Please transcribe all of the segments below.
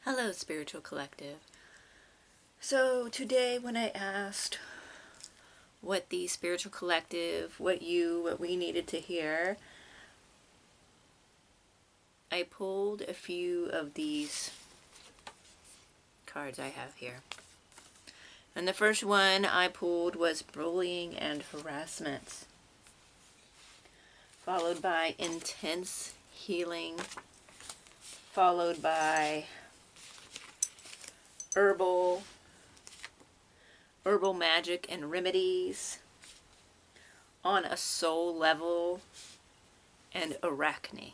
Hello, Spiritual Collective. So today when I asked what the Spiritual Collective, what we needed to hear, I pulled a few of these cards I have here. And the first one I pulled was bullying and harassment, followed by intense healing, followed by herbal magic and remedies, on a soul level, and arachne.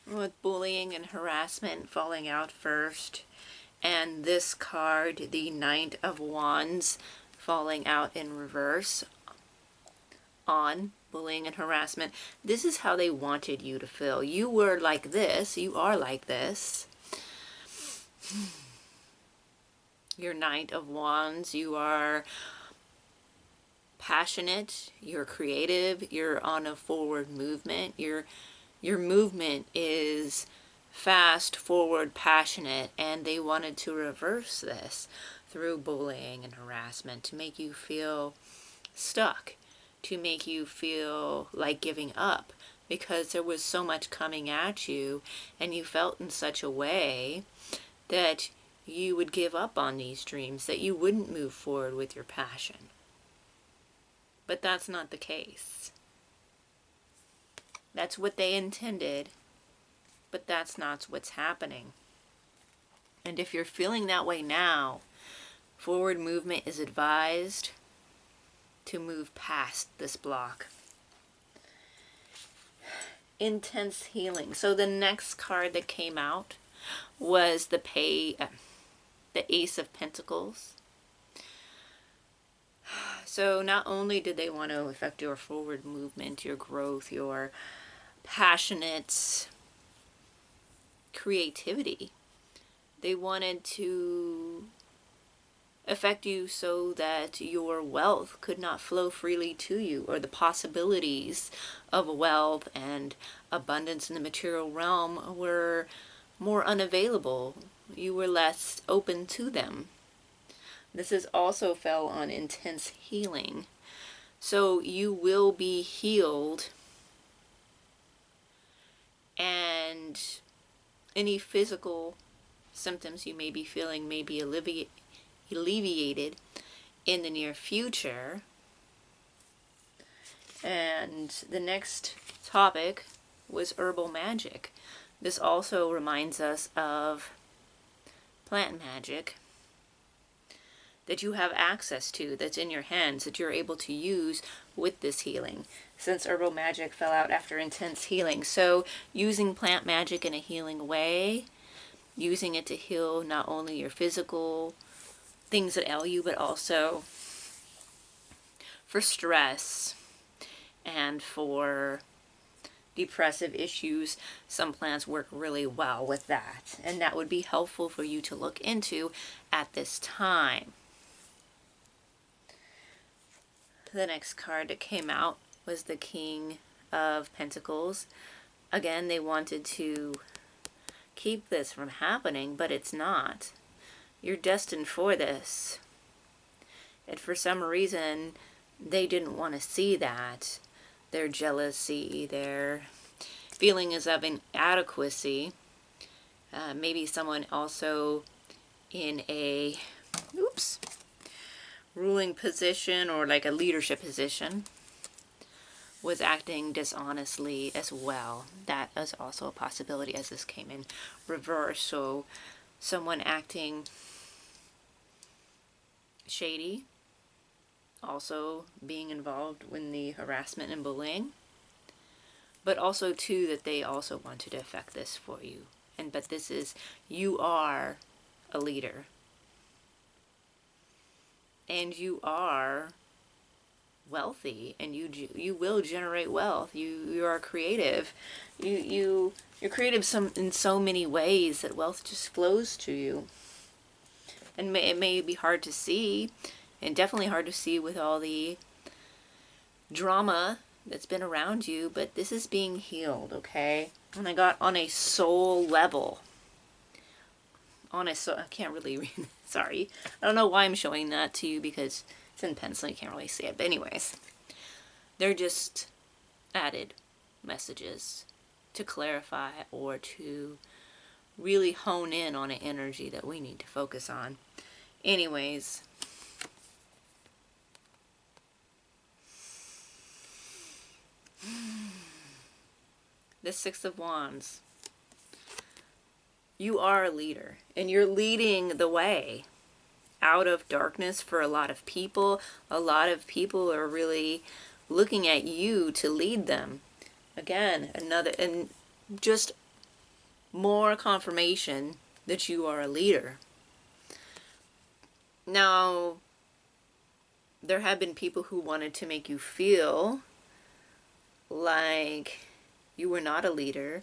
With bullying and harassment falling out first, and this card, the Knight of Wands, falling out in reverse on bullying and harassment. This is how they wanted you to feel. You were like this, you are like this. Your Knight of Wands, you are passionate, you're creative, you're on a forward movement. Your movement is fast, forward, passionate, and they wanted to reverse this through bullying and harassment to make you feel stuck, to make you feel like giving up, because there was so much coming at you and you felt in such a way that you would give up on these dreams, that you wouldn't move forward with your passion. But that's not the case. That's what they intended, but that's not what's happening. And if you're feeling that way now, forward movement is advised to move past this block. Intense healing. So the next card that came out was the Ace of Pentacles. So not only did they want to affect your forward movement, your growth, your passionate creativity, they wanted to affect you so that your wealth could not flow freely to you, or the possibilities of wealth and abundance in the material realm were more unavailable. You were less open to them. This is also fell on intense healing. So you will be healed, and any physical symptoms you may be feeling may be alleviated in the near future. And the next topic was herbal magic. This also reminds us of plant magic that you have access to, that's in your hands, that you're able to use with this healing, since herbal magic fell out after intense healing. So using plant magic in a healing way, using it to heal not only your physical things that ail you, but also for stress and for depressive issues. Some plants work really well with that, and that would be helpful for you to look into at this time. The next card that came out was the King of Pentacles. Again, they wanted to keep this from happening, but it's not. You're destined for this. And for some reason, they didn't want to see that. Their jealousy, their feelings of inadequacy. Maybe someone also in a ruling position, or like a leadership position, was acting dishonestly as well. That is also a possibility, as this came in reverse. So someone acting shady, also being involved in the harassment and bullying, but also too that they also wanted to affect this for you. But this is, you are a leader, and you are wealthy, and you will generate wealth. You are creative. You're creative in so many ways that wealth just flows to you. And it may be hard to see, and definitely hard to see with all the drama that's been around you, but this is being healed, okay? And I got on a soul level. On a soul, I can't really read, sorry. I don't know why I'm showing that to you because it's in pencil, you can't really see it. But anyways, they're just added messages to clarify or to really hone in on an energy that we need to focus on. Anyways, the Six of Wands. You are a leader, and you're leading the way out of darkness for a lot of people. A lot of people are really looking at you to lead them. Again, another, and just more confirmation that you are a leader. Now, there have been people who wanted to make you feel like you were not a leader,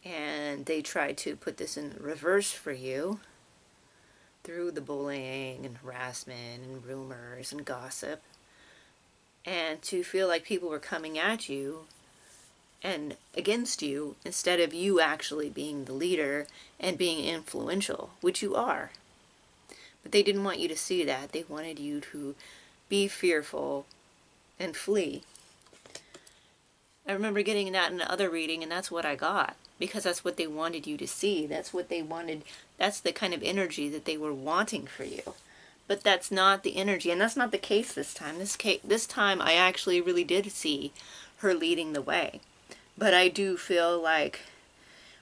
and they tried to put this in reverse for you through the bullying and harassment and rumors and gossip, and to feel like people were coming at you and against you instead of you actually being the leader and being influential, which you are. But they didn't want you to see that. They wanted you to be fearful and flee. I remember getting that in the other reading, and that's what I got, because that's what they wanted you to see. That's what they wanted. That's the kind of energy that they were wanting for you. But that's not the energy, and that's not the case this time. This time I actually really did see her leading the way. But I do feel like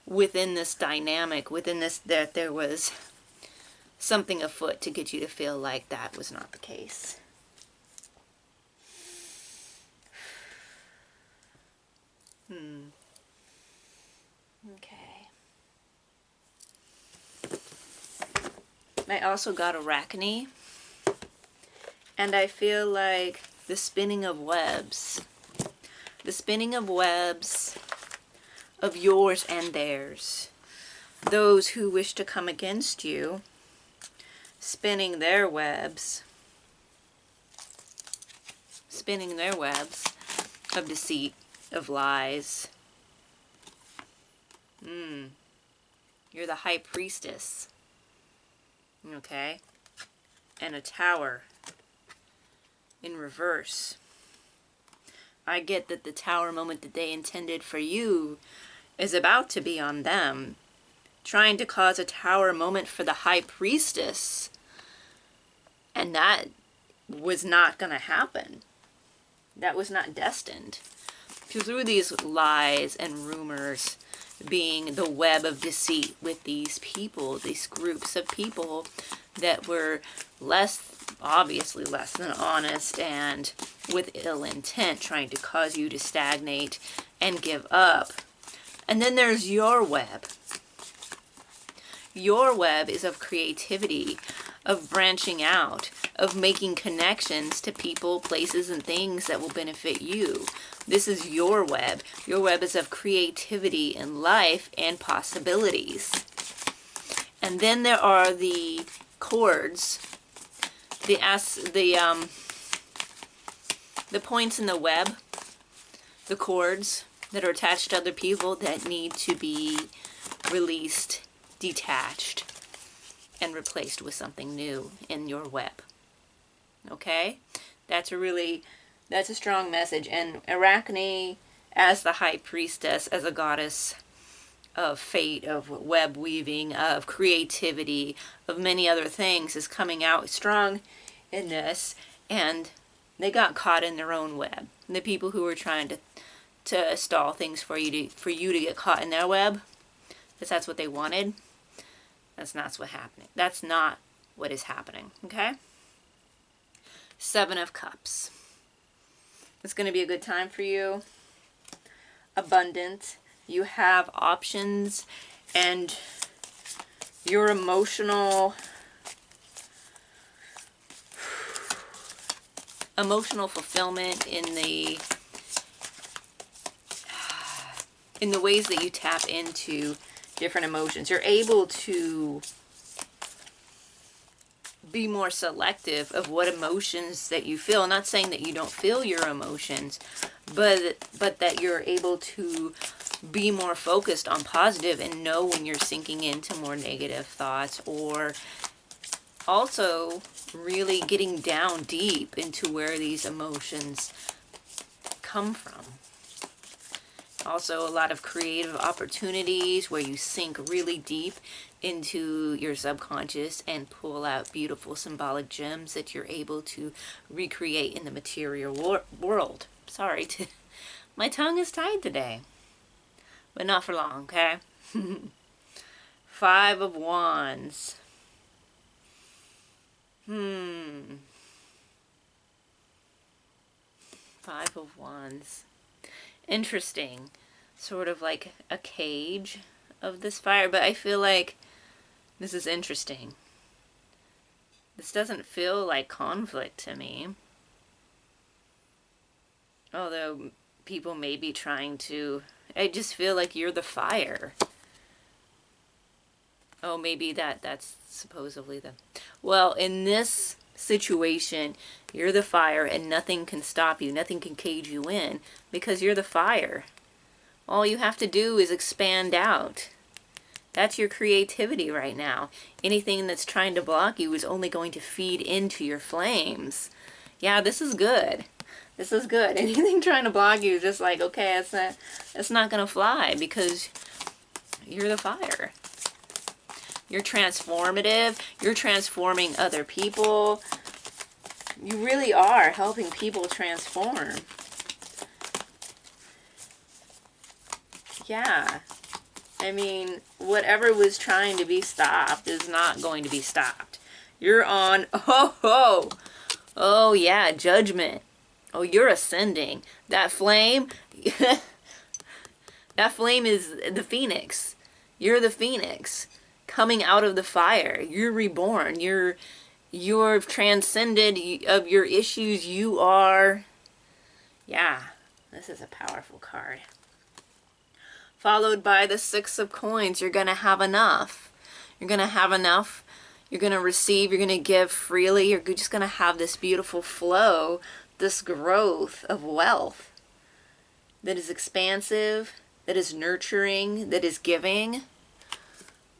within this dynamic, within this, that there was something afoot to get you to feel like that was not the case. Okay. I also got Arachne, and I feel like the spinning of webs. The spinning of webs of yours and theirs. Those who wish to come against you, spinning their webs of deceit, of lies. You're the high priestess. Okay? And a tower in reverse. I get that the tower moment that they intended for you is about to be on them. Trying to cause a tower moment for the high priestess. And that was not going to happen. That was not destined. Through these lies and rumors being the web of deceit with these people, these groups of people that were obviously less than honest and with ill intent, trying to cause you to stagnate and give up. And then there's your web. Your web is of creativity, of branching out, of making connections to people, places, and things that will benefit you. This is your web. Your web is of creativity in life and possibilities. And then there are the cords, the points in the web, the cords that are attached to other people that need to be released, detached, and replaced with something new in your web. Okay? That's a strong message. And Arachne, as the high priestess, as a goddess of fate, of web weaving, of creativity, of many other things, is coming out strong in this. And they got caught in their own web. The people who were trying to stall things for you to get caught in their web, because that's what they wanted. That's not what's happening. That's not what is happening. Okay? Seven of Cups. It's going to be a good time for you. Abundant. You have options, and your emotional fulfillment in the ways that you tap into different emotions. You're able to be more selective of what emotions that you feel. I'm not saying that you don't feel your emotions, but that you're able to be more focused on positive and know when you're sinking into more negative thoughts, or also really getting down deep into where these emotions come from. Also, a lot of creative opportunities where you sink really deep into your subconscious and pull out beautiful symbolic gems that you're able to recreate in the material world. Sorry, my tongue is tied today, but not for long, okay? Five of Wands. Five of Wands. Interesting. Sort of like a cage of this fire, but I feel like this is interesting. This doesn't feel like conflict to me. Although people may be trying to... I just feel like you're the fire. Oh, maybe that's supposedly the... Well, in this situation, you're the fire and nothing can stop you. Nothing can cage you in because you're the fire. All you have to do is expand out. That's your creativity right now. Anything that's trying to block you is only going to feed into your flames. Yeah, this is good. This is good. Anything trying to block you is just like, okay, it's not going to fly because you're the fire. You're transformative. You're transforming other people. You really are helping people transform. Yeah. I mean, whatever was trying to be stopped is not going to be stopped. You're on, oh yeah, judgment. Oh, you're ascending. That flame, that flame is the phoenix. You're the phoenix coming out of the fire. You're reborn. You're transcended of your issues. You are, yeah, this is a powerful card. Followed by the Six of Coins. You're going to have enough. You're going to have enough. You're going to receive. You're going to give freely. You're just going to have this beautiful flow, this growth of wealth that is expansive, that is nurturing, that is giving.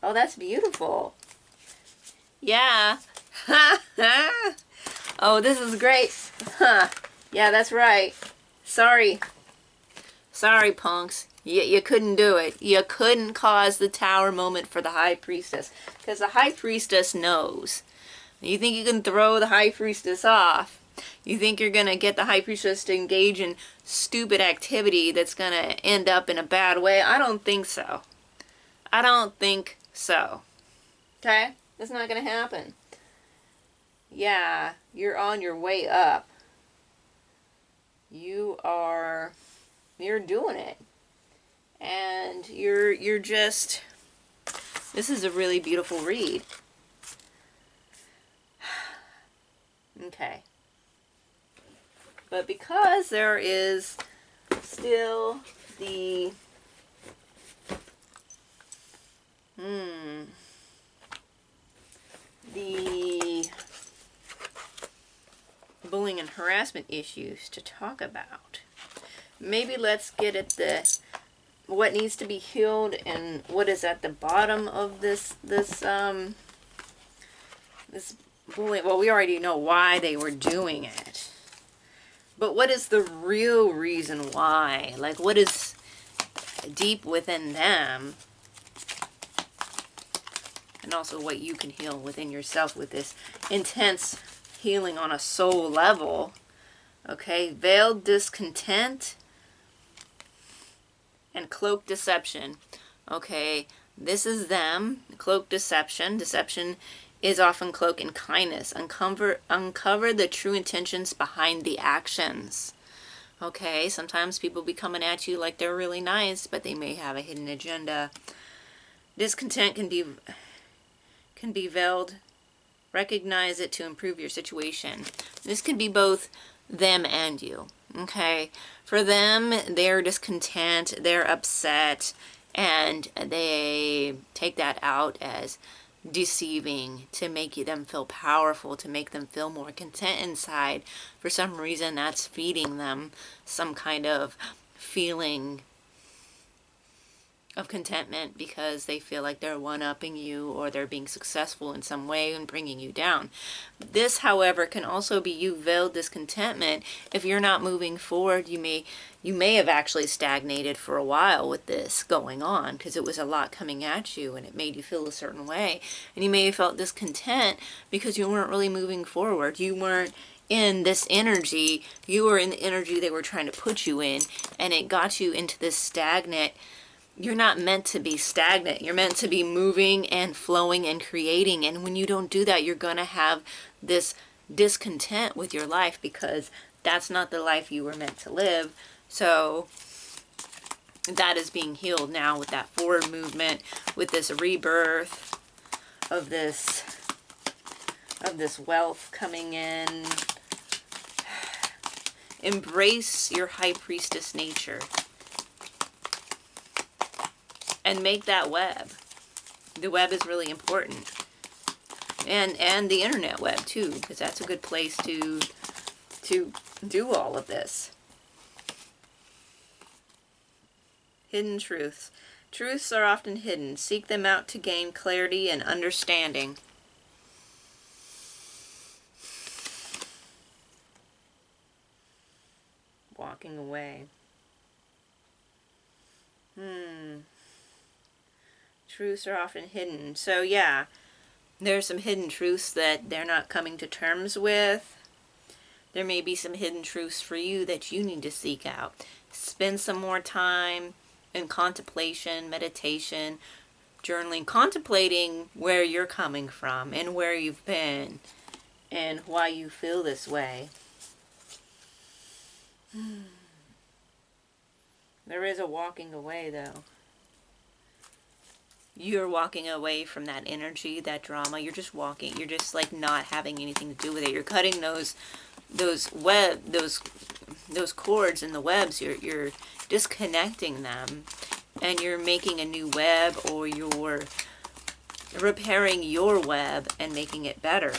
Oh, that's beautiful. Yeah. Oh, this is great. Huh. Yeah, that's right. Sorry. Sorry, punks. You couldn't do it. You couldn't cause the Tower moment for the High Priestess. Because the High Priestess knows. You think you can throw the High Priestess off. You think you're going to get the High Priestess to engage in stupid activity that's going to end up in a bad way? I don't think so. I don't think so. Okay? That's not going to happen. Yeah, you're on your way up. You're doing it. And you're just, this is a really beautiful read. Okay. But because there is still the, the bullying and harassment issues to talk about, maybe let's get at the what needs to be healed and what is at the bottom of this bullying. Well, we already know why they were doing it. But what is the real reason why? Like, what is deep within them? And also what you can heal within yourself with this intense healing on a soul level. Okay, veiled discontent and cloaked deception. Okay, this is them. Cloaked deception. Deception is often cloaked in kindness. Uncover the true intentions behind the actions. Okay, sometimes people be coming at you like they're really nice, but they may have a hidden agenda. Discontent can be veiled. Recognize it to improve your situation. This could be both them and you. Okay, for them, they're discontent, they're upset, and they take that out as deceiving to make them feel powerful, to make them feel more content inside. For some reason, that's feeding them some kind of feeling of contentment because they feel like they're one-upping you or they're being successful in some way and bringing you down. This, however, can also be you veiled discontentment. If you're not moving forward, you may have actually stagnated for a while with this going on because it was a lot coming at you and it made you feel a certain way. And you may have felt discontent because you weren't really moving forward. You weren't in this energy. You were in the energy they were trying to put you in, and it got you into this stagnant. You're not meant to be stagnant. You're meant to be moving and flowing and creating. And when you don't do that, you're going to have this discontent with your life because that's not the life you were meant to live. So that is being healed now with that forward movement, with this rebirth of this wealth coming in. Embrace your high priestess nature. And make that web. The web is really important. And the internet web too, because that's a good place to do all of this. Hidden truths. Truths are often hidden. Seek them out to gain clarity and understanding. Walking away. Truths are often hidden. So yeah, there's some hidden truths that they're not coming to terms with. There may be some hidden truths for you that you need to seek out. Spend some more time in contemplation, meditation, journaling, contemplating where you're coming from and where you've been and why you feel this way. There is a walking away though. You're walking away from that energy, that drama. You're just walking. You're just like not having anything to do with it. You're cutting those cords in the webs. You're disconnecting them, and you're making a new web, or you're repairing your web and making it better.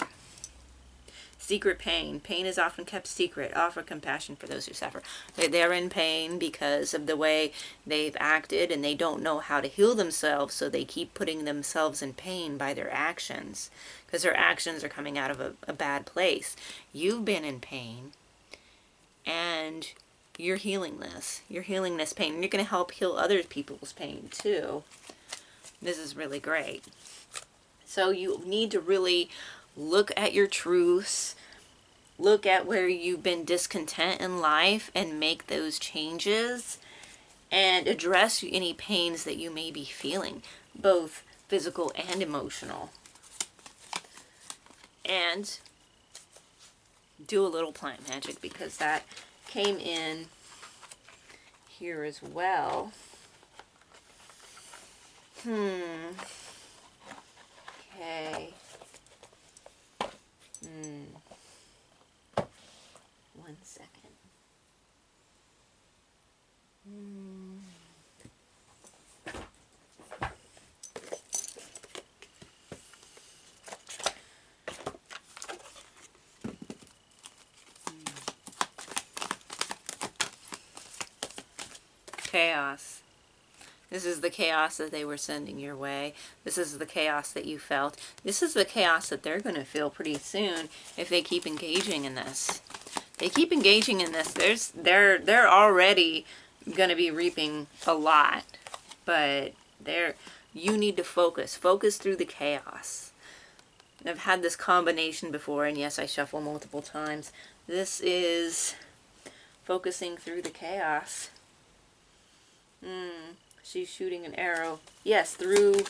Secret pain. Pain is often kept secret. Offer compassion for those who suffer. They're in pain because of the way they've acted, and they don't know how to heal themselves, so they keep putting themselves in pain by their actions, because their actions are coming out of a bad place. You've been in pain, and you're healing this. You're healing this pain, and you're going to help heal other people's pain too. This is really great. So you need to really look at your truths, look at where you've been discontent in life and make those changes, and address any pains that you may be feeling, both physical and emotional. And do a little plant magic because that came in here as well. Okay. One second. Chaos. This is the chaos that they were sending your way. This is the chaos that you felt. This is the chaos that they're going to feel pretty soon if they keep engaging in this. They keep engaging in this. They're already going to be reaping a lot, but you need to focus. Focus through the chaos. I've had this combination before, and yes, I shuffle multiple times. This is focusing through the chaos. She's shooting an arrow. Yes, through,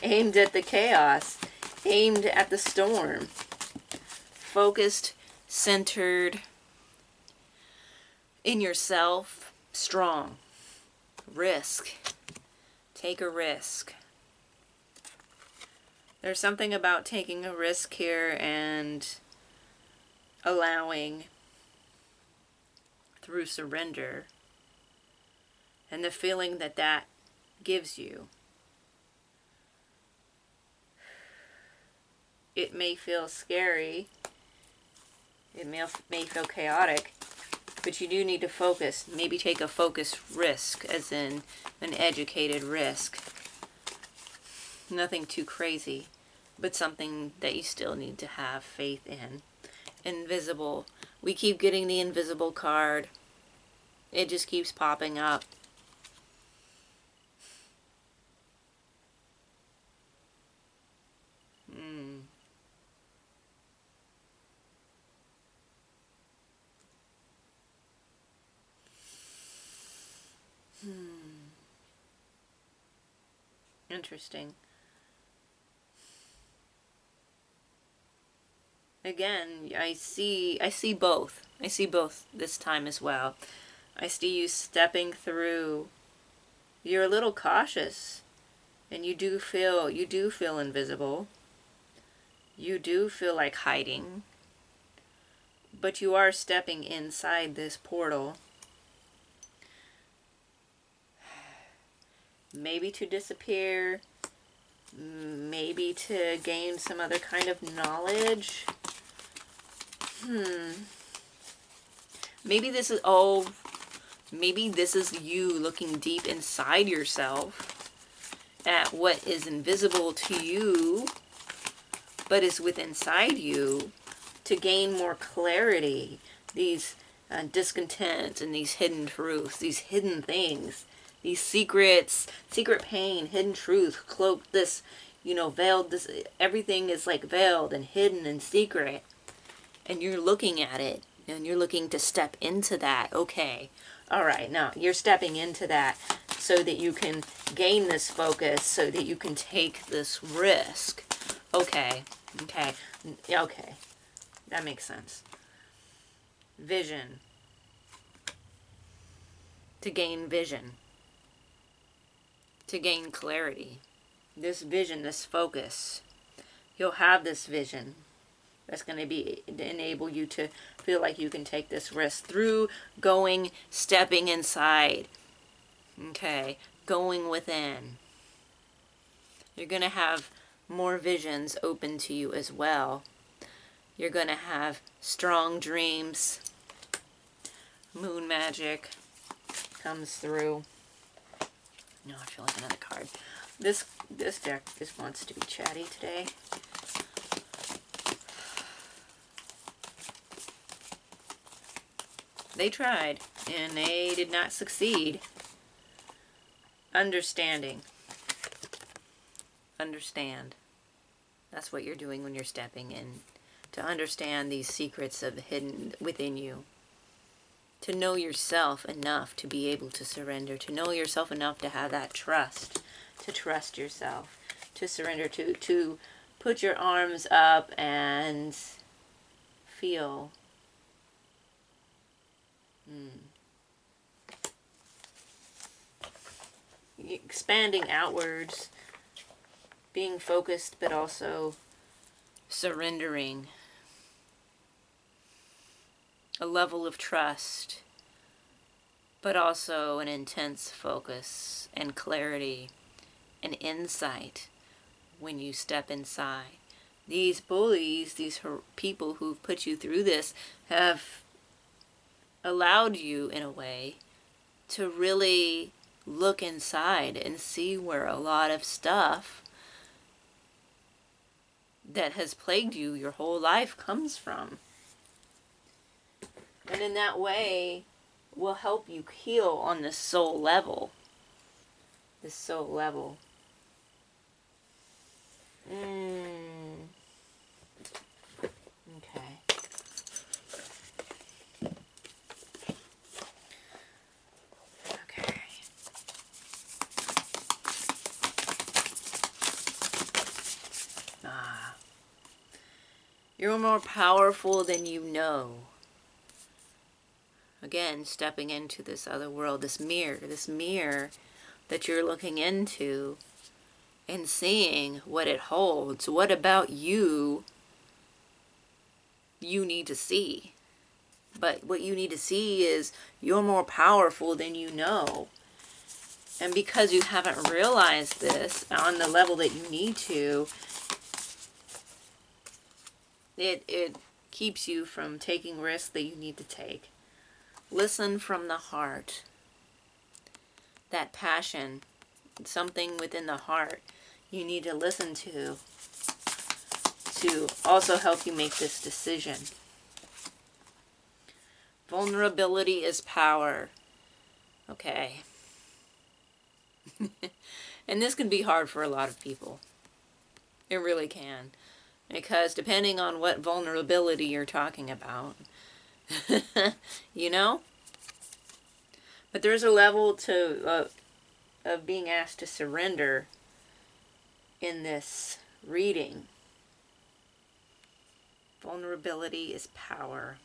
aimed at the chaos, aimed at the storm. Focused, centered in yourself, strong. Risk. Take a risk. There's something about taking a risk here and allowing through surrender. And the feeling that that gives you. It may feel scary. It may feel chaotic. But you do need to focus. Maybe take a focused risk, as in an educated risk. Nothing too crazy, but something that you still need to have faith in. Invisible. We keep getting the invisible card. It just keeps popping up. Interesting. Again, I see both. I see both this time as well. I see you stepping through. You're a little cautious, and you do feel invisible. You do feel like hiding, but you are stepping inside this portal. Maybe to disappear, maybe to gain some other kind of knowledge. Maybe this is you looking deep inside yourself at what is invisible to you, but is within inside you, to gain more clarity. These discontents and these hidden truths, these hidden things, these secrets, secret pain, hidden truth, cloaked, this, veiled, this, everything is like veiled and hidden and secret. And you're looking at it, and you're looking to step into that. Okay, all right, now you're stepping into that so that you can gain this focus, so that you can take this risk. Okay, that makes sense. Vision. To gain vision. To gain clarity. This vision, this focus. You'll have this vision. That's going to enable you to feel like you can take this risk through stepping inside. Okay, going within. You're going to have more visions open to you as well. You're going to have strong dreams. Moon magic comes through. No, I feel like another card. This deck just wants to be chatty today. They tried, and they did not succeed. Understanding. Understand. That's what you're doing when you're stepping in. To understand these secrets of hidden within you. To know yourself enough to be able to surrender. To know yourself enough to have that trust. To trust yourself. To surrender. To put your arms up and feel. Expanding outwards, being focused, but also surrendering. A level of trust, but also an intense focus and clarity and insight when you step inside. These bullies, these people who've put you through this, have allowed you, in a way, to really look inside and see where a lot of stuff that has plagued you your whole life comes from. And in that way, will help you heal on this soul level. This soul level. Okay. You're more powerful than you know. Again, stepping into this other world, this mirror that you're looking into and seeing what it holds. What about you need to see? But what you need to see is you're more powerful than you know. And because you haven't realized this on the level that you need to, It keeps you from taking risks that you need to take. Listen from the heart. That passion, something within the heart you need to listen to also help you make this decision. Vulnerability is power. Okay. And this can be hard for a lot of people. It really can. Because depending on what vulnerability you're talking about, you know? But there's a level of being asked to surrender in this reading. Vulnerability is power.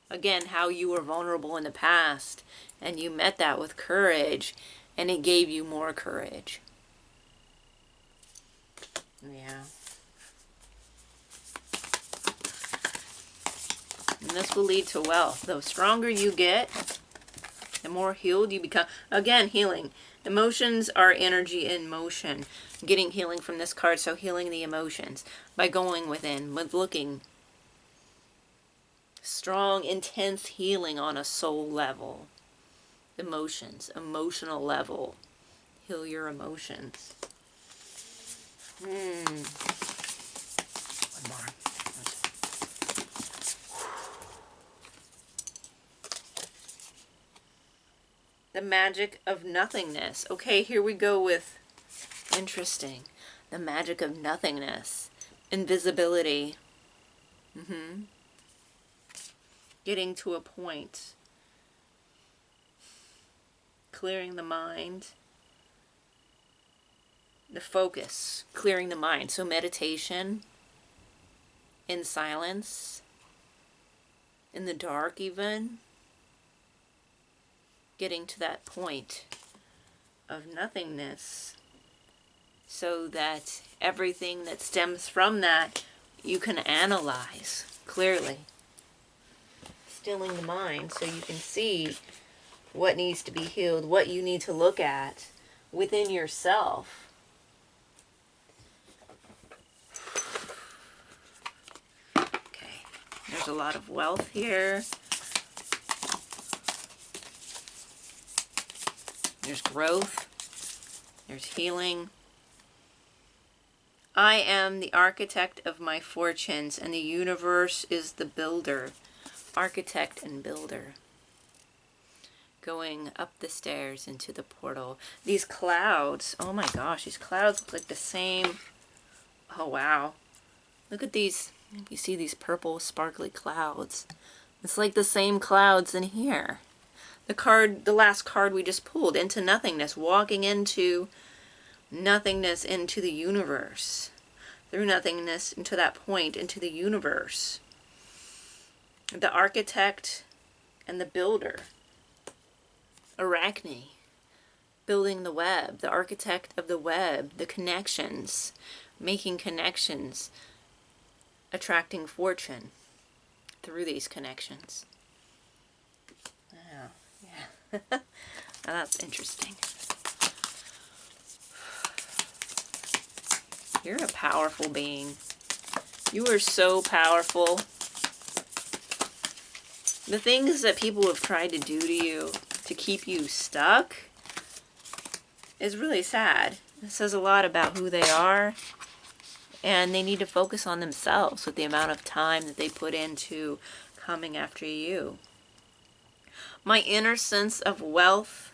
Again, how you were vulnerable in the past, and you met that with courage, and it gave you more courage. Yeah. And this will lead to wealth. The stronger you get, the more healed you become. Again, healing. Emotions are energy in motion. I'm getting healing from this card, so healing the emotions by going within, with looking. Strong, intense healing on a soul level. Emotions, emotional level. Heal your emotions. One more. The magic of nothingness. Okay, here we go with interesting. The magic of nothingness. Invisibility. Getting to a point. Clearing the mind. The focus. Clearing the mind. So meditation. In silence. In the dark even. Getting to that point of nothingness. So that everything that stems from that you can analyze clearly. Stilling the mind so you can see what needs to be healed, what you need to look at within yourself. Okay, there's a lot of wealth here. There's growth. There's healing. I am the architect of my fortunes, and the universe is the builder. Architect and builder. Going up the stairs into the portal. These clouds, oh my gosh, these clouds look like the same. Oh wow. Look at these, you see these purple sparkly clouds. It's like the same clouds in here. The last card we just pulled, into nothingness, walking into nothingness, into the universe. Through nothingness, into that point, into the universe. The architect and the builder. Arachne, building the web, the architect of the web, the connections, making connections, attracting fortune through these connections. Wow, yeah. Now that's interesting. You're a powerful being. You are so powerful. The things that people have tried to do to you to keep you stuck is really sad. It says a lot about who they are, and they need to focus on themselves with the amount of time that they put into coming after you. My inner sense of wealth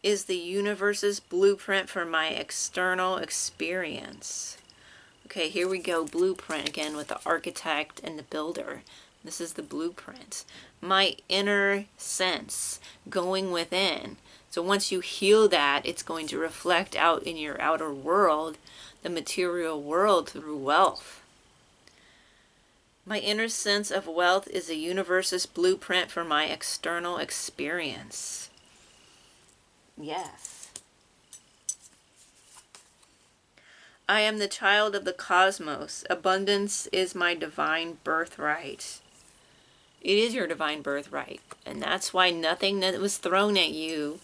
is the universe's blueprint for my external experience. Okay, here we go. Blueprint again with the architect and the builder. This is the blueprint. My inner sense, going within. So once you heal that, it's going to reflect out in your outer world, the material world, through wealth. My inner sense of wealth is the universe's blueprint for my external experience. Yes. I am the child of the cosmos. Abundance is my divine birthright. It is your divine birthright. And that's why nothing that was thrown at you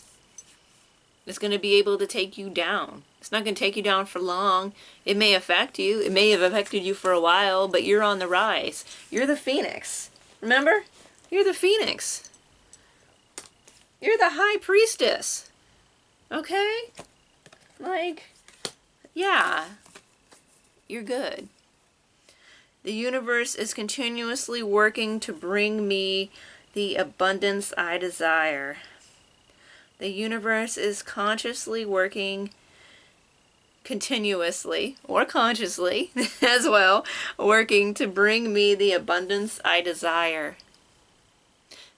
It's going to be able to take you down. It's not going to take you down for long. It may affect you. It may have affected you for a while, but you're on the rise. You're the phoenix. Remember? You're the phoenix. You're the high priestess. Okay? Like, yeah. You're good. The universe is continuously working to bring me the abundance I desire. The universe is consciously working, continuously, or consciously as well, working to bring me the abundance I desire.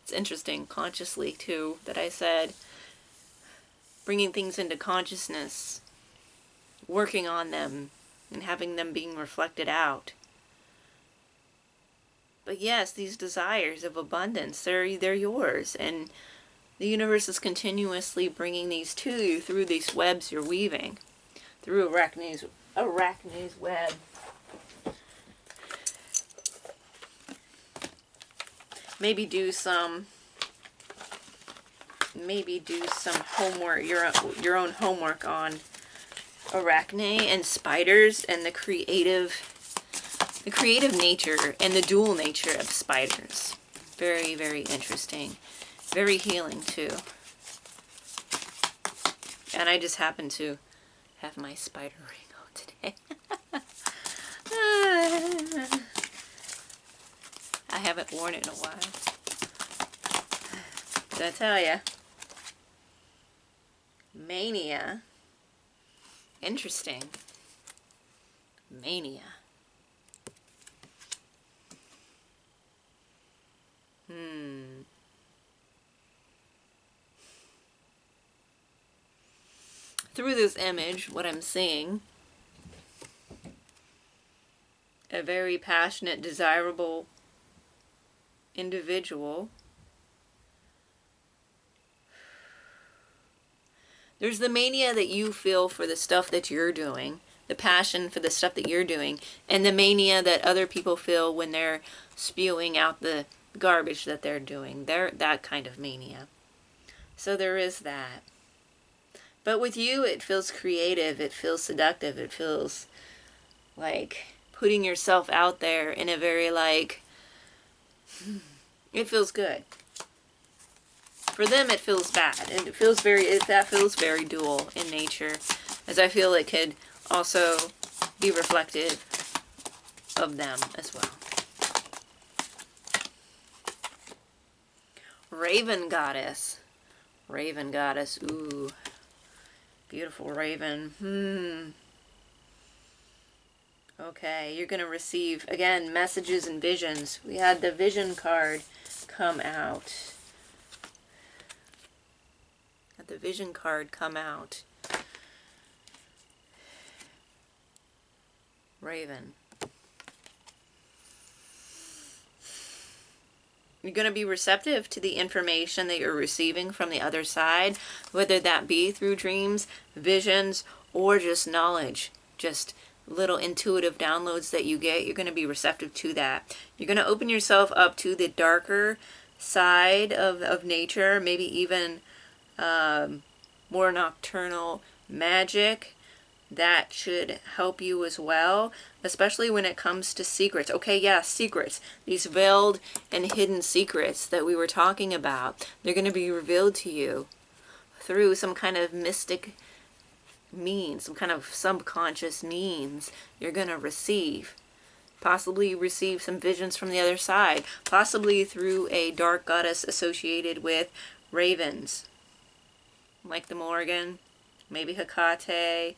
It's interesting, consciously too, that I said, bringing things into consciousness, working on them, and having them being reflected out. But yes, these desires of abundance, they're yours, and the universe is continuously bringing these to you through these webs you're weaving, through Arachne's web. Maybe do some homework, your own homework on Arachne and spiders and the creative nature and the dual nature of spiders. Very, very interesting. Very healing too. And I just happen to have my spider ring on today. I haven't worn it in a while. Did I tell ya? Mania. Interesting. Mania. Through this image, what I'm seeing, a very passionate, desirable individual. There's the mania that you feel for the stuff that you're doing, the passion for the stuff that you're doing, and the mania that other people feel when they're spewing out the garbage that they're doing. They're that kind of mania. So there is that. But with you, it feels creative, it feels seductive, it feels like putting yourself out there in a very like, it feels good. For them, it feels bad, and that feels very dual in nature, as I feel it could also be reflective of them as well. Raven goddess. Raven goddess, ooh. Beautiful raven. Okay, you're going to receive, again, messages and visions. We had the vision card come out. Had the vision card come out. Raven. You're going to be receptive to the information that you're receiving from the other side, whether that be through dreams, visions, or just knowledge, just little intuitive downloads that you get. You're going to be receptive to that. You're going to open yourself up to the darker side of nature, maybe even more nocturnal magic. That should help you as well, especially when it comes to secrets. Okay, yeah, secrets. These veiled and hidden secrets that we were talking about, they're going to be revealed to you through some kind of mystic means, some kind of subconscious means. You're going to receive. Possibly receive some visions from the other side. Possibly through a dark goddess associated with ravens. Like the Morgan, maybe Hecate,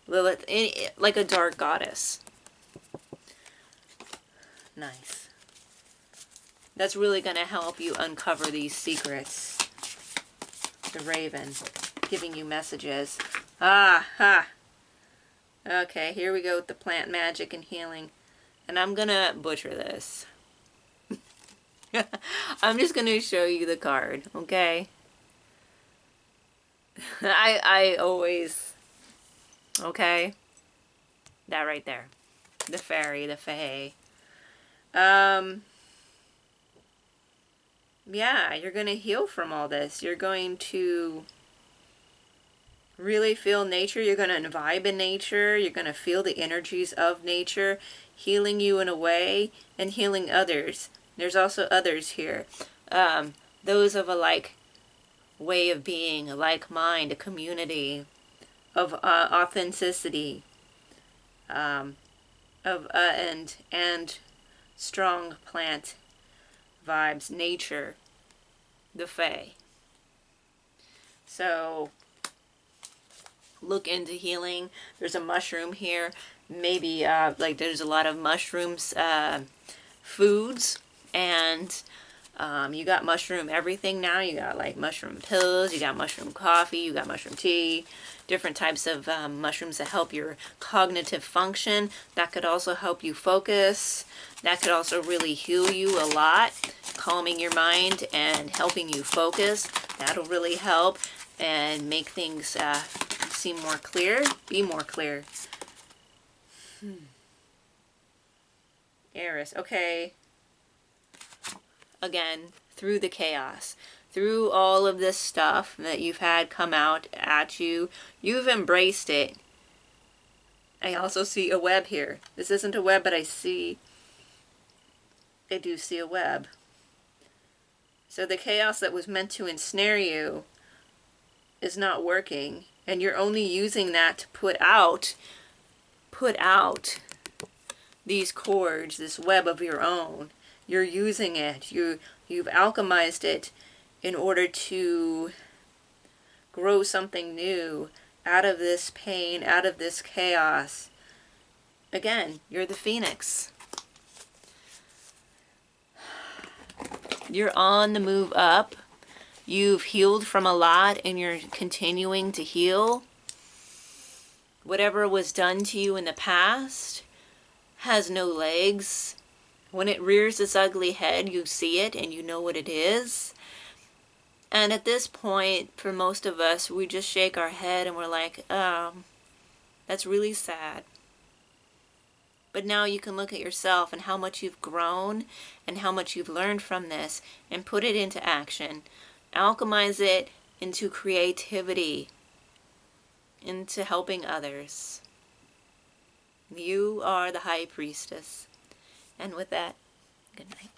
Lilith, like a dark goddess. Nice. That's really going to help you uncover these secrets. The raven giving you messages. Okay, here we go with the plant magic and healing. And I'm going to butcher this. I'm just going to show you the card, okay? I always... Okay, that right there, the fairy, the fae. Yeah, you're going to heal from all this. You're going to really feel nature. You're going to vibe in nature. You're going to feel the energies of nature, healing you in a way and healing others. There's also others here. Those of a like way of being, a like mind, a community of authenticity, and strong plant vibes, nature, the Fae. So look into healing. There's a mushroom here. Maybe like there's a lot of mushrooms foods, and you got mushroom everything now. You got like mushroom pills, you got mushroom coffee, you got mushroom tea, different types of mushrooms that help your cognitive function. That could also help you focus. That could also really heal you a lot, calming your mind and helping you focus. That'll really help and make things seem more clear, be more clear. Eris, okay. Again, through the chaos, through all of this stuff that you've had come out at you, you've embraced it. I also see a web here. This isn't a web, but I do see a web. So the chaos that was meant to ensnare you is not working, and you're only using that to put out these cords, this web of your own. You're using it. You've alchemized it in order to grow something new out of this pain, out of this chaos. Again, you're the phoenix. You're on the move up. You've healed from a lot and you're continuing to heal. Whatever was done to you in the past has no legs. When it rears its ugly head, you see it and you know what it is. And at this point, for most of us, we just shake our head and we're like, oh, that's really sad. But now you can look at yourself and how much you've grown and how much you've learned from this and put it into action. Alchemize it into creativity, into helping others. You are the high priestess. And with that, good night.